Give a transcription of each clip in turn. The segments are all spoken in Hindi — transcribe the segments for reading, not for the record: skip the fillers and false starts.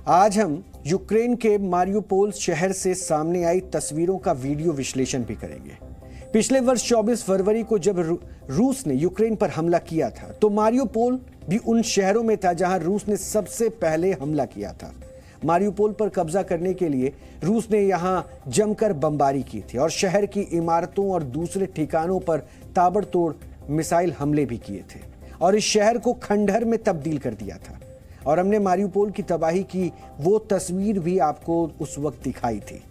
आज हम यूक्रेन के मारियुपोल शहर से सामने आई तस्वीरों का वीडियो विश्लेषण भी करेंगे। पिछले वर्ष 24 फरवरी को जब रूस ने यूक्रेन पर हमला किया था तो मारियुपोल भी उन शहरों में था जहां रूस ने सबसे पहले हमला किया था। मारियुपोल पर कब्जा करने के लिए रूस ने यहां जमकर बमबारी की थी और शहर की इमारतों और दूसरे ठिकानों पर ताबड़तोड़ मिसाइल हमले भी किए थे और इस शहर को खंडहर में तब्दील कर दिया था। और हमने मारियुपोल की तबाही की वो तस्वीर भी आपको उस वक्त दिखाई थी।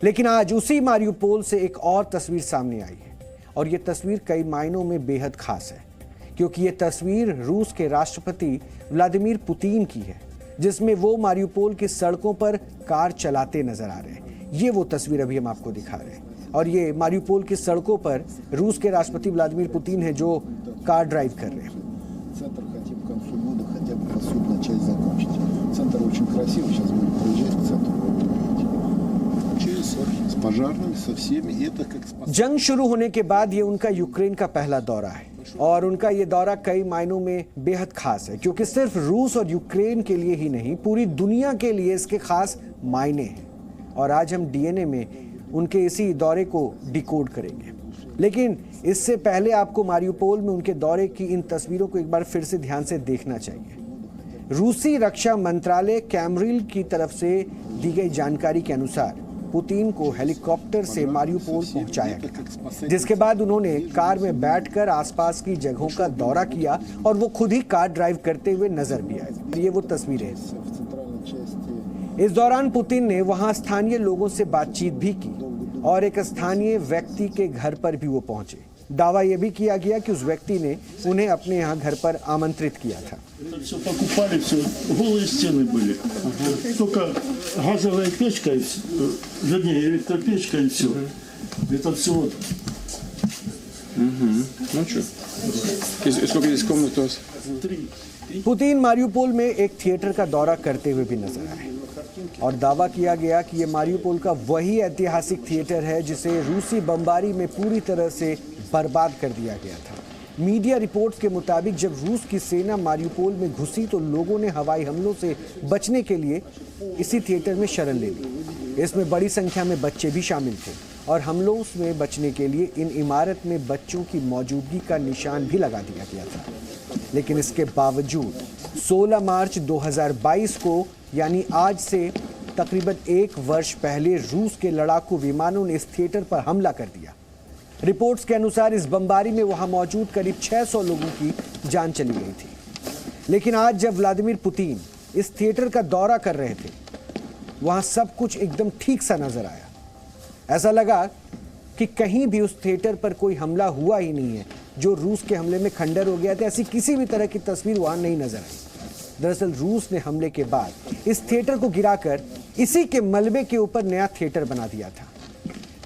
लेकिन आज उसी मारियुपोल से एक और तस्वीर सामने आई है और ये तस्वीर कई मायनों में बेहद खास है, क्योंकि ये तस्वीर रूस के राष्ट्रपति व्लादिमीर पुतिन की है, जिसमें वो मारियुपोल की सड़कों पर कार चलाते नजर आ रहे हैं। ये वो तस्वीर अभी हम आपको दिखा रहे हैं और ये मारियुपोल की सड़कों पर रूस के राष्ट्रपति व्लादिमीर पुतिन है जो कार ड्राइव कर रहे हैं। जंग शुरू होने के बाद ये उनका यूक्रेन का पहला दौरा है और उनका ये दौरा कई मायनों में बेहद खास है, क्योंकि सिर्फ रूस और यूक्रेन के लिए ही नहीं, पूरी दुनिया के लिए इसके खास मायने हैं। और आज हम डीएनए में उनके इसी दौरे को डिकोड करेंगे। लेकिन इससे पहले आपको मारियुपोल में उनके दौरे की इन तस्वीरों को एक बार फिर से ध्यान से देखना चाहिए। रूसी रक्षा मंत्रालय कैमरिल की तरफ से दी गई जानकारी के अनुसार पुतिन को हेलीकॉप्टर से मारियुपोल पहुंचाया गया, जिसके बाद उन्होंने कार में बैठकर आसपास की जगहों का दौरा किया और वो खुद ही कार ड्राइव करते हुए नजर भी आए। ये वो तस्वीरें हैं। इस दौरान पुतिन ने वहां स्थानीय लोगों से बातचीत भी की और एक स्थानीय व्यक्ति के घर पर भी वो पहुंचे। दावा यह भी किया गया कि उस व्यक्ति ने उन्हें अपने यहाँ घर पर आमंत्रित किया था। पुतिन मारियुपोल में एक थिएटर का दौरा करते हुए भी नजर आए और दावा किया गया कि ये मारियुपोल का वही ऐतिहासिक थिएटर है जिसे रूसी बमबारी में पूरी तरह से बर्बाद कर दिया गया था। मीडिया रिपोर्ट्स के मुताबिक जब रूस की सेना मारियुपोल में घुसी तो लोगों ने हवाई हमलों से बचने के लिए इसी थिएटर में शरण ले ली। इसमें बड़ी संख्या में बच्चे भी शामिल थे और हमलों में बचने के लिए इन इमारत में बच्चों की मौजूदगी का निशान भी लगा दिया गया था। लेकिन इसके बावजूद 16 मार्च 2022 को, यानी आज से तकरीबन एक वर्ष पहले, रूस के लड़ाकू विमानों ने इस थिएटर पर हमला कर दिया। रिपोर्ट्स के अनुसार इस बमबारी में वहां मौजूद करीब 600 लोगों की जान चली गई थी। लेकिन आज जब व्लादिमीर पुतिन इस थिएटर का दौरा कर रहे थे, वहां सब कुछ एकदम ठीक सा नजर आया। ऐसा लगा कि कहीं भी उस थिएटर पर कोई हमला हुआ ही नहीं है, जो रूस के हमले में खंडर हो गया था। ऐसी किसी भी तरह की तस्वीर वहां नहीं नजर आई। दरअसल रूस ने हमले के बाद इस थिएटर को गिराकर इसी के मलबे के ऊपर नया थिएटर बना दिया था।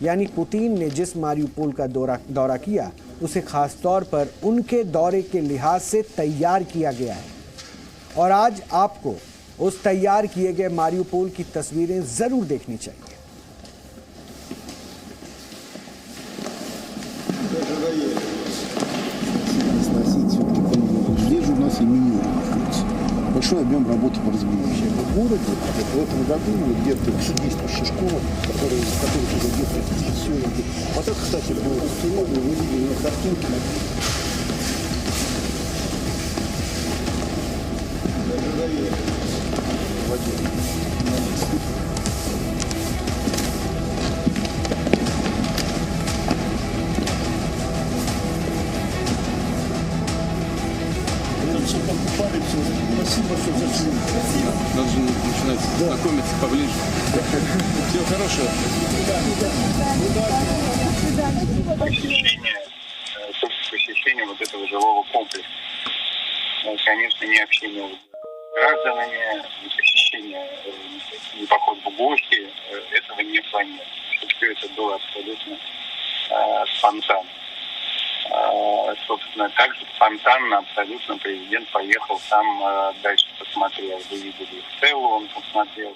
यानी पुतिन ने जिस मारियुपोल का दौरा किया उसे खास तौर पर उनके दौरे के लिहाज से तैयार किया गया है और आज आपको उस तैयार किए गए मारियुपोल की तस्वीरें जरूर देखनी चाहिए। Большой объем работы по разбережению. В городе в этом году где-то все действующие школы, которые уже где-то все. Вот это, кстати, было сегодня, вы видели на картинке. Спасибо, что зашли. Надо же начинать знакомиться поближе. Всего хорошего. Посещение вот этого жилого комплекса. Конечно, не общение с гражданами, не посещение, не поход в гости, этого не планировалось. Все это было абсолютно спонтанно. Собственно, также спонтанно абсолютно президент поехал там дальше, посмотрел, вы видели Стеллу, он посмотрел.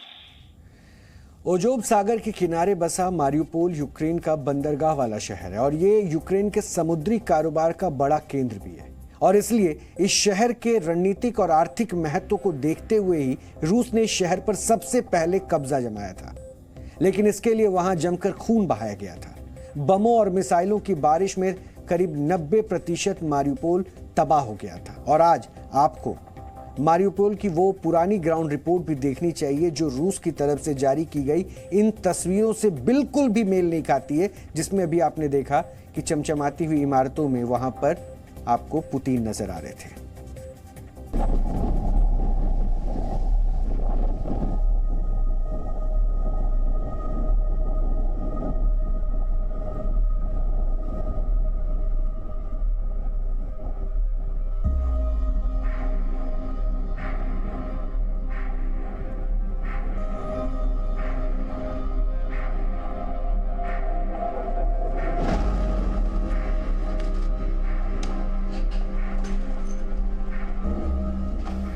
ओजोब सागर के किनारे बसा मारियुपोल यूक्रेन का बंदरगाह वाला शहर है और ये यूक्रेन के समुद्री कारोबार का बड़ा केंद्र भी है और इसलिए इस शहर के रणनीतिक और आर्थिक महत्व को देखते हुए ही रूस ने इस शहर पर सबसे पहले कब्जा जमाया था। लेकिन इसके लिए वहां जमकर खून बहाया गया था। बमों और मिसाइलों की बारिश में करीब 90% मारियुपोल तबाह हो गया था। और आज आपको मारियुपोल की वो पुरानी ग्राउंड रिपोर्ट भी देखनी चाहिए जो रूस की तरफ से जारी की गई इन तस्वीरों से बिल्कुल भी मेल नहीं खाती है, जिसमें अभी आपने देखा कि चमचमाती हुई इमारतों में वहां पर आपको पुतिन नजर आ रहे थे।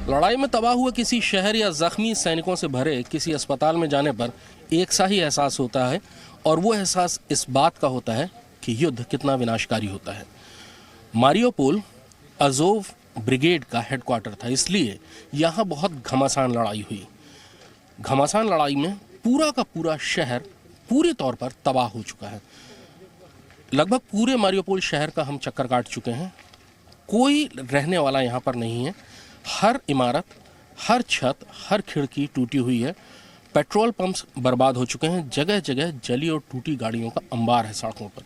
लड़ाई में तबाह हुए किसी शहर या जख्मी सैनिकों से भरे किसी अस्पताल में जाने पर एक सा ही एहसास होता है, और वो एहसास इस बात का होता है कि युद्ध कितना विनाशकारी होता है। मारियुपोल अज़ोव ब्रिगेड का हेडक्वार्टर था, इसलिए यहाँ बहुत घमासान लड़ाई हुई। घमासान लड़ाई में पूरा का पूरा शहर पूरी तौर पर तबाह हो चुका है। लगभग पूरे मारियुपोल शहर का हम चक्कर काट चुके हैं। कोई रहने वाला यहाँ पर नहीं है। हर इमारत, हर छत, हर खिड़की टूटी हुई है। पेट्रोल पंप्स बर्बाद हो चुके हैं। जगह जगह जली और टूटी गाड़ियों का अंबार है सड़कों पर।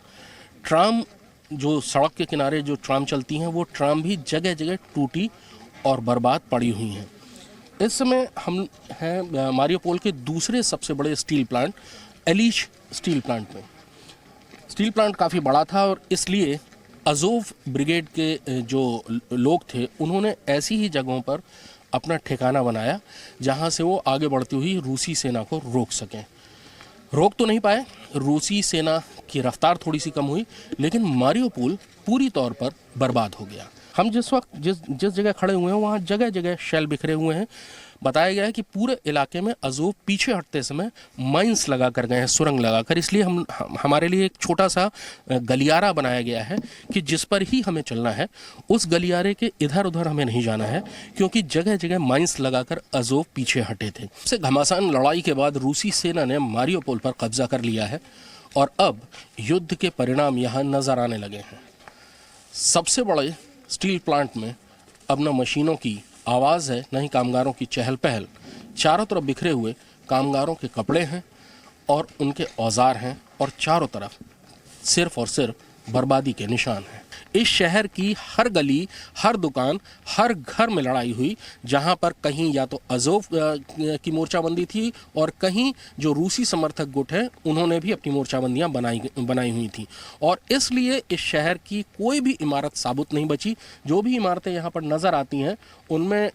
ट्राम, जो सड़क के किनारे जो ट्राम चलती हैं, वो ट्राम भी जगह जगह टूटी और बर्बाद पड़ी हुई हैं। इस समय हम हैं मारियुपोल के दूसरे सबसे बड़े steel plant Ilyich steel plant में। स्टील प्लांट काफ़ी बड़ा था और इसलिए अज़ोव ब्रिगेड के जो लोग थे उन्होंने ऐसी ही जगहों पर अपना ठिकाना बनाया जहां से वो आगे बढ़ती हुई रूसी सेना को रोक सकें। रोक तो नहीं पाए, रूसी सेना की रफ्तार थोड़ी सी कम हुई, लेकिन मारियुपोल पूरी तौर पर बर्बाद हो गया। हम जिस वक्त जिस जगह खड़े हुए हैं वहाँ जगह जगह शेल बिखरे हुए हैं। बताया गया है कि पूरे इलाके में अज़ोव पीछे हटते समय माइंस लगा कर गए हैं, सुरंग लगाकर। इसलिए हमारे लिए एक छोटा सा गलियारा बनाया गया है कि जिस पर ही हमें चलना है। उस गलियारे के इधर उधर हमें नहीं जाना है, क्योंकि जगह जगह माइंस लगाकर अज़ोव पीछे हटे थे। इससे घमासान लड़ाई के बाद रूसी सेना ने मारियुपोल पर कब्जा कर लिया है और अब युद्ध के परिणाम यहाँ नजर आने लगे हैं। सबसे बड़े स्टील प्लांट में अब न मशीनों की आवाज़ है, न ही कामगारों की चहल पहल। चारों तरफ बिखरे हुए कामगारों के कपड़े हैं और उनके औजार हैं, और चारों तरफ सिर्फ और सिर्फ बर्बादी के निशान हैं। इस शहर की हर गली, हर दुकान, हर घर में लड़ाई हुई, जहां पर कहीं या तो अज़ोव की मोर्चाबंदी थी और कहीं जो रूसी समर्थक गुट हैं उन्होंने भी अपनी मोर्चाबंदियां बनाई हुई थी। और इसलिए इस शहर की कोई भी इमारत साबुत नहीं बची। जो भी इमारतें यहाँ पर नज़र आती हैं उनमें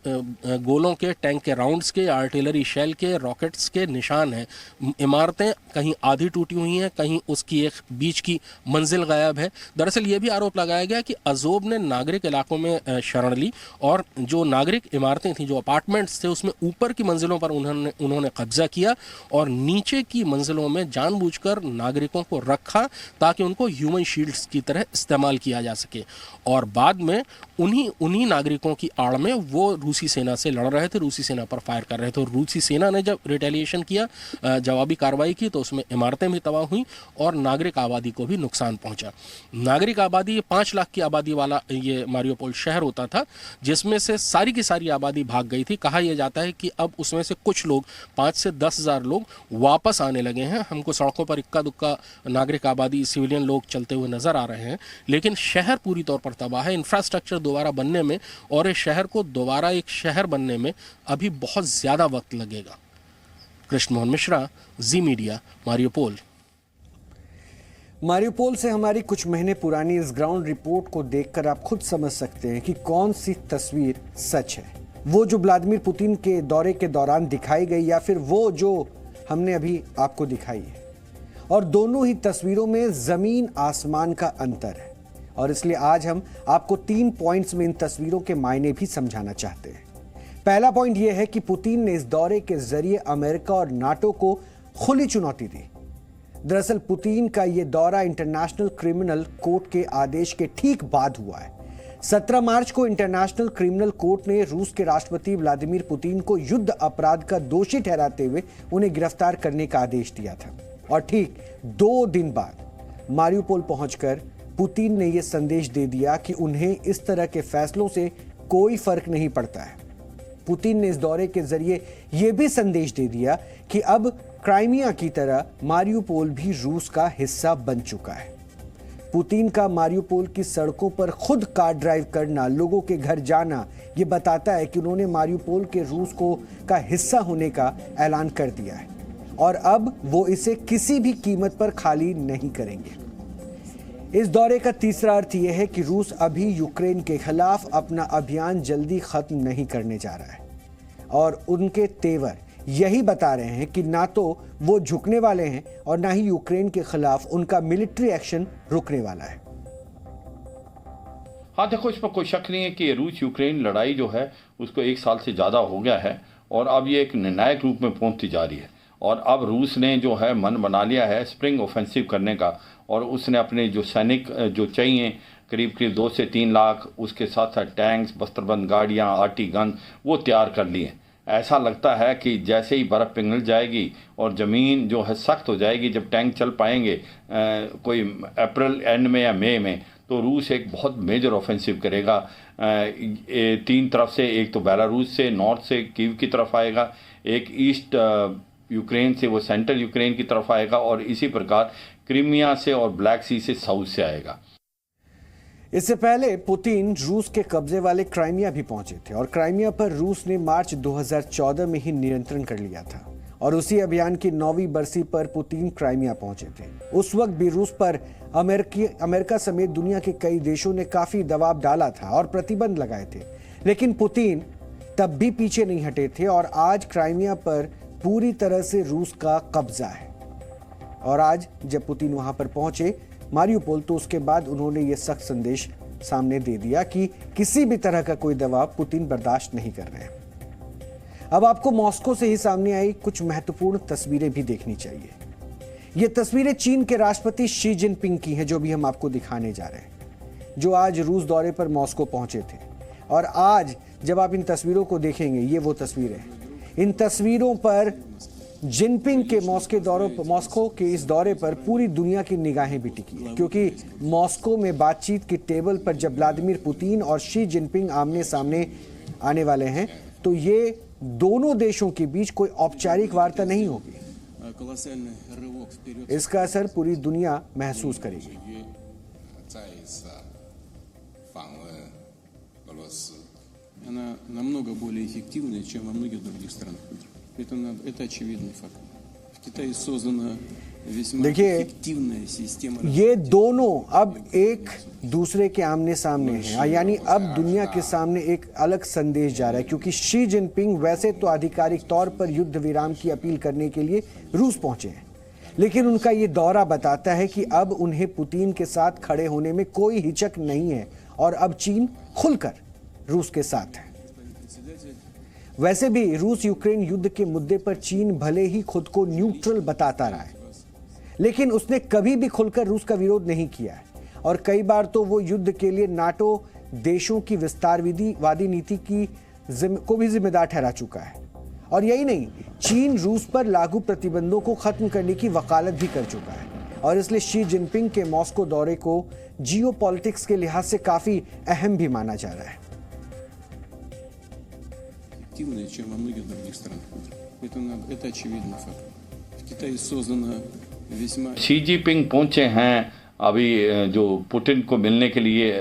गोलों के, टैंक के राउंड्स के, आर्टिलरी शेल के, रॉकेट्स के निशान हैं। इमारतें कहीं आधी टूटी हुई हैं, कहीं उसकी एक बीच की मंजिल गायब है। दरअसल ये भी आरोप लगाया गया कि अज़ोव ने नागरिक इलाकों में शरण ली और जो नागरिक इमारतें थीं, जो अपार्टमेंट्स थे, उसमें ऊपर की मंजिलों पर उन्होंने कब्जा किया और नीचे की मंजिलों में जानबूझकर नागरिकों को रखा ताकि उनको ह्यूमन शील्ड्स की तरह इस्तेमाल किया जा सके। और बाद में उन्हीं नागरिकों की आड़ में वो रूसी सेना से लड़ रहे थे, रूसी सेना पर फायर कर रहे थे। और रूसी सेना ने जब रिटेलिएशन किया, जवाबी कार्रवाई की, तो उसमें इमारतें भी तबाह हुई और नागरिक आबादी को भी नुकसान पहुंचा। नागरिक आबादी 5 लाख की आबादी वाला ये मारियुपोल शहर होता था, जिसमें से सारी की सारी आबादी भाग गई थी। कहा यह जाता है कि अब उसमें से कुछ लोग, 5 से 10 हज़ार लोग वापस आने लगे हैं। हमको सड़कों पर इक्का दुक्का नागरिक आबादी, सिविलियन लोग चलते हुए नजर आ रहे हैं, लेकिन शहर पूरी तौर पर तबाह है। इंफ्रास्ट्रक्चर दोबारा बनने में और इस शहर को दोबारा एक शहर बनने में अभी बहुत ज़्यादा वक्त लगेगा। कृष्ण मोहन मिश्रा, जी मीडिया, मारियुपोल। मारियुपोल से हमारी कुछ महीने पुरानी इस ग्राउंड रिपोर्ट को देखकर आप खुद समझ सकते हैं कि कौन सी तस्वीर सच है। वो जो व्लादिमीर पुतिन के दौरे के दौरान दिखाई गई, या फिर वो जो हमने अभी आपको दिखाई है। और दोनों ही तस्वीरों में जमीन आसमान का अंतर है। और इसलिए आज हम आपको 3 पॉइंट्स में इन तस्वीरों के मायने भी समझाना चाहते हैं। पहला पॉइंट यह है कि पुतिन ने इस दौरे के जरिए अमेरिका और नाटो को खुली चुनौती दी। दरअसल पुतिन का यह दौरा इंटरनेशनल क्रिमिनल कोर्ट के आदेश के ठीक बाद हुआ है। 17 मार्च को इंटरनेशनल क्रिमिनल कोर्ट ने रूस के राष्ट्रपति व्लादिमीर पुतिन को युद्ध अपराध का दोषी ठहराते हुए उन्हें गिरफ्तार करने का आदेश दिया था। और ठीक 2 दिन बाद मारियुपोल पहुंचकर पुतिन ने यह संदेश दे दिया कि उन्हें इस तरह के फैसलों से कोई फर्क नहीं पड़ता है। पुतिन ने इस दौरे के जरिए यह भी संदेश दे दिया कि अब क्राइमिया की तरह मारियुपोल भी रूस का हिस्सा बन चुका है। पुतिन का मारियुपोल की सड़कों पर खुद कार ड्राइव करना, लोगों के घर जाना, यह बताता है कि उन्होंने मारियुपोल के रूस का हिस्सा होने का ऐलान कर दिया है और अब वो इसे किसी भी कीमत पर खाली नहीं करेंगे। इस दौरे का तीसरा अर्थ यह है कि रूस अभी यूक्रेन के खिलाफ अपना अभियान जल्दी खत्म नहीं करने जा रहा है और उनके तेवर यही बता रहे हैं कि ना तो वो झुकने वाले हैं और ना ही यूक्रेन के खिलाफ उनका मिलिट्री एक्शन रुकने वाला है। हाँ देखो, इस पर कोई शक नहीं है कि रूस यूक्रेन लड़ाई जो है उसको 1 साल से ज़्यादा हो गया है और अब ये एक निर्णायक रूप में पहुंचती जा रही है। और अब रूस ने जो है मन बना लिया है स्प्रिंग ऑफेंसिव करने का और उसने अपने जो सैनिक जो चाहिए करीब 2 से 3 लाख, उसके साथ साथ टैंक्स, बस्तरबंद गाड़ियाँ, आर्टी गन वो तैयार कर लिए। ऐसा लगता है कि जैसे ही बर्फ़ पिघल जाएगी और ज़मीन जो है सख्त हो जाएगी, जब टैंक चल पाएंगे कोई अप्रैल एंड में या मई में, तो रूस एक बहुत मेजर ऑफेंसिव करेगा 3 तरफ से। एक तो बेलारूस से, नॉर्थ से कीव की तरफ आएगा, एक ईस्ट यूक्रेन से वो सेंट्रल यूक्रेन की तरफ आएगा और इसी प्रकार क्रीमिया से और ब्लैक सी से साउथ से आएगा। इससे पहले पुतिन रूस के कब्जे वाले क्राइमिया भी पहुंचे थे और क्राइमिया पर रूस ने मार्च 2014 में ही नियंत्रण कर लिया था और उसी अभियान की 9वीं बरसी पर पुतिन क्राइमिया पहुंचे थे। उस वक्त भी रूस पर अमेरिका समेत दुनिया के कई देशों ने काफी दबाव डाला था और प्रतिबंध लगाए थे, लेकिन पुतिन तब भी पीछे नहीं हटे थे और आज क्राइमिया पर पूरी तरह से रूस का कब्जा है। और आज जब पुतिन वहां पर पहुंचे मारियुपोल, तो उसके बाद उन्होंने ये सख्त संदेश सामने दे दिया कि किसी भी तरह का कोई दबाव पुतिन बर्दाश्त नहीं कर रहे हैं। अब आपको मॉस्को से ही सामने आई कुछ महत्वपूर्ण तस्वीरें भी देखनी चाहिए। ये तस्वीरें चीन के राष्ट्रपति शी जिनपिंग की हैं, जो भी हम आपको दिखाने जा रहे हैं, जो आज रूस दौरे पर मॉस्को पहुंचे थे। और आज जब आप इन तस्वीरों को देखेंगे, ये वो तस्वीरें हैं। इन तस्वीरों पर जिनपिंग के मॉस्को के इस दौरे पर पूरी दुनिया की निगाहें भी टिकी है, क्योंकि मॉस्को में बातचीत की टेबल पर जब व्लादिमीर पुतिन और शी जिनपिंग आमने सामने आने वाले हैं, तो ये दोनों देशों के बीच कोई औपचारिक वार्ता नहीं होगी। इसका असर पूरी दुनिया महसूस करेगी। Она намного более эффективная, чем во многих других странах. Это очевидный факт. В Китае создана весьма эффективная система. ये दोनों अब एक दूसरे के आमने सामने हैं, यानी अब दुनिया के सामने एक अलग संदेश जा रहा है, क्योंकि शी जिनपिंग वैसे तो आधिकारिक तौर पर युद्ध विराम की अपील करने के लिए रूस पहुंचे हैं, लेकिन उनका ये दौरा बताता है कि अब उन्हें पुतिन के साथ खड़े होने में कोई हिचक नहीं है और अब चीन खुलकर रूस के साथ है। वैसे भी रूस यूक्रेन युद्ध के मुद्दे पर चीन भले ही खुद को न्यूट्रल बताता रहा है, लेकिन उसने कभी भी खुलकर रूस का विरोध नहीं किया है और कई बार तो वो युद्ध के लिए नाटो देशों की विस्तारवादी नीति को भी जिम्मेदार ठहरा चुका है। और यही नहीं, चीन रूस पर लागू प्रतिबंधों को खत्म करने की वकालत भी कर चुका है और इसलिए शी जिनपिंग के मॉस्को दौरे को जियोपॉलिटिक्स के लिहाज से काफी अहम भी माना जा रहा है। чем во многих других странах. Это очевидный факт. В Китае создана весьма... शी जिनपिंग पहुंचे हैं अभी जो पुतिन को मिलने के लिए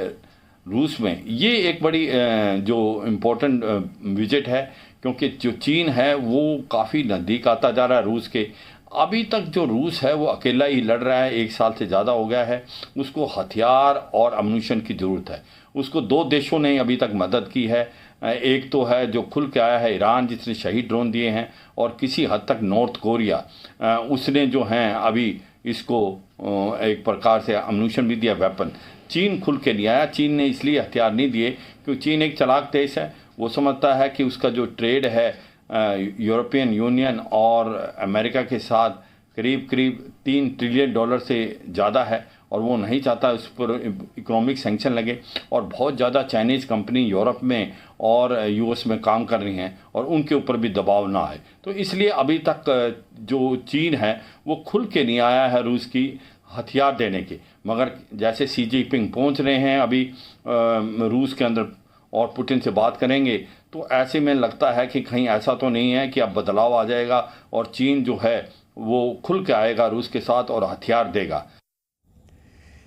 रूस में। ये एक बड़ी जो इम्पोर्टेंट विजिट है, क्योंकि जो चीन है वो काफ़ी नज़दीक आता जा रहा है रूस के। अभी तक जो रूस है वो अकेला ही लड़ रहा है, 1 साल से ज़्यादा हो गया है। उसको हथियार और अम्यूनिशन की ज़रूरत है। उसको 2 देशों ने अभी तक मदद की है। एक तो है जो खुल के आया है ईरान, जिसने शहीद ड्रोन दिए हैं, और किसी हद तक नॉर्थ कोरिया, उसने जो हैं अभी इसको एक प्रकार से अम्यूनिशन भी दिया, वेपन। चीन खुल के नहीं आया। चीन ने इसलिए हथियार नहीं दिए क्योंकि चीन एक चालाक देश है। वो समझता है कि उसका जो ट्रेड है यूरोपियन यूनियन और अमेरिका के साथ करीब 3 ट्रिलियन डॉलर से ज़्यादा है और वो नहीं चाहता उस पर इकोनॉमिक सैंक्शन लगे, और बहुत ज़्यादा चाइनीज़ कंपनी यूरोप में और यूएस में काम कर रही हैं और उनके ऊपर भी दबाव ना आए। तो इसलिए अभी तक जो चीन है वो खुल के नहीं आया है रूस की हथियार देने के, मगर जैसे शी जिनपिंग पहुंच रहे हैं अभी रूस के अंदर और पुतिन से बात करेंगे, तो ऐसे में लगता है कि कहीं ऐसा तो नहीं है कि अब बदलाव आ जाएगा और चीन जो है वो खुल के आएगा रूस के साथ और हथियार देगा।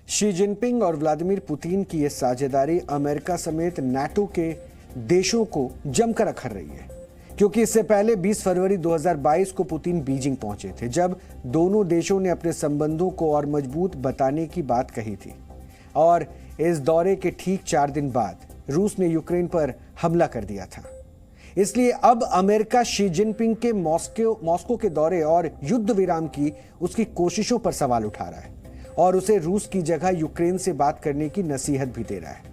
शी जिनपिंग और व्लादिमीर पुतिन की ये साझेदारी अमेरिका समेत नाटो के देशों को जमकर अखर रही है, क्योंकि इससे पहले 20 फरवरी 2022 को पुतिन बीजिंग पहुंचे थे, जब दोनों देशों ने अपने संबंधों को और मजबूत बताने की बात कही थी। और इस दौरे के ठीक 4 दिन बाद रूस ने यूक्रेन पर हमला कर दिया था। इसलिए अब अमेरिका शी जिनपिंग के मॉस्को के दौरे और युद्ध विराम की उसकी कोशिशों पर सवाल उठा रहा है और उसे रूस की जगह यूक्रेन से बात करने की नसीहत भी दे रहा है।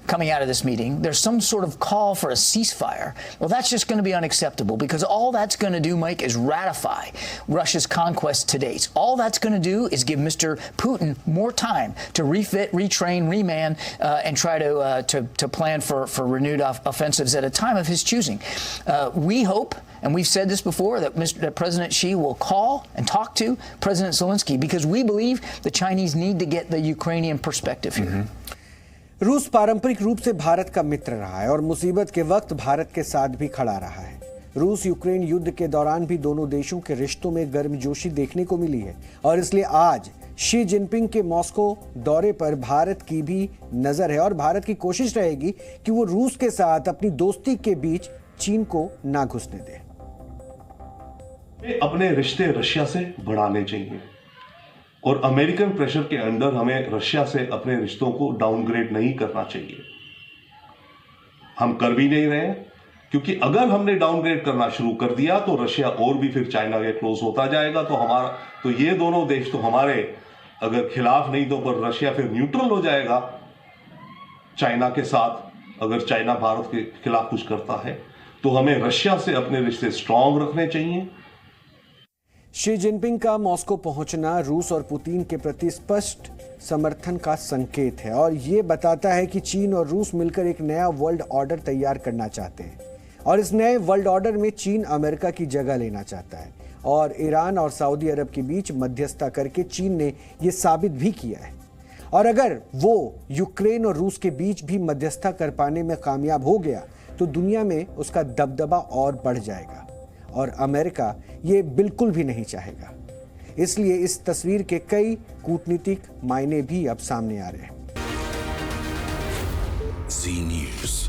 Coming out of this meeting, there's some sort of call for a ceasefire. Well, that's just going to be unacceptable, because all that's going to do, Mike, is ratify Russia's conquest to date. All that's going to do is give Mr. Putin more time to refit, retrain, reman, and try to plan for renewed offensives at a time of his choosing. We hope, and we've said this before, that President Xi will call and talk to President Zelensky, because we believe the Chinese need to get the Ukrainian perspective here. रूस पारंपरिक रूप से भारत का मित्र रहा है और मुसीबत के वक्त भारत के साथ भी खड़ा रहा है। रूस यूक्रेन युद्ध के दौरान भी दोनों देशों के रिश्तों में गर्मजोशी देखने को मिली है और इसलिए आज शी जिनपिंग के मॉस्को दौरे पर भारत की भी नजर है और भारत की कोशिश रहेगी कि वो रूस के साथ अपनी दोस्ती के बीच चीन को ना घुसने दे। अपने रिश्ते रशिया से बढ़ाने चाहिए और अमेरिकन प्रेशर के अंडर हमें रशिया से अपने रिश्तों को डाउनग्रेड नहीं करना चाहिए। हम कर भी नहीं रहे हैं, क्योंकि अगर हमने डाउनग्रेड करना शुरू कर दिया तो रशिया और भी फिर चाइना के क्लोज होता जाएगा। तो ये दोनों देश तो हमारे अगर खिलाफ नहीं तो पर रशिया फिर न्यूट्रल हो जाएगा चाइना के साथ। अगर चाइना भारत के खिलाफ कुछ करता है तो हमें रशिया से अपने रिश्ते स्ट्रांग रखने चाहिए। शी जिनपिंग का मॉस्को पहुंचना रूस और पुतिन के प्रति स्पष्ट समर्थन का संकेत है और ये बताता है कि चीन और रूस मिलकर एक नया वर्ल्ड ऑर्डर तैयार करना चाहते हैं और इस नए वर्ल्ड ऑर्डर में चीन अमेरिका की जगह लेना चाहता है और ईरान और सऊदी अरब के बीच मध्यस्थता करके चीन ने यह साबित भी किया है। और अगर वो यूक्रेन और रूस के बीच भी मध्यस्थता कर पाने में कामयाब हो गया तो दुनिया में उसका दबदबा और बढ़ जाएगा और अमेरिका ये बिल्कुल भी नहीं चाहेगा। इसलिए इस तस्वीर के कई कूटनीतिक मायने भी अब सामने आ रहे हैं। जी न्यूज़।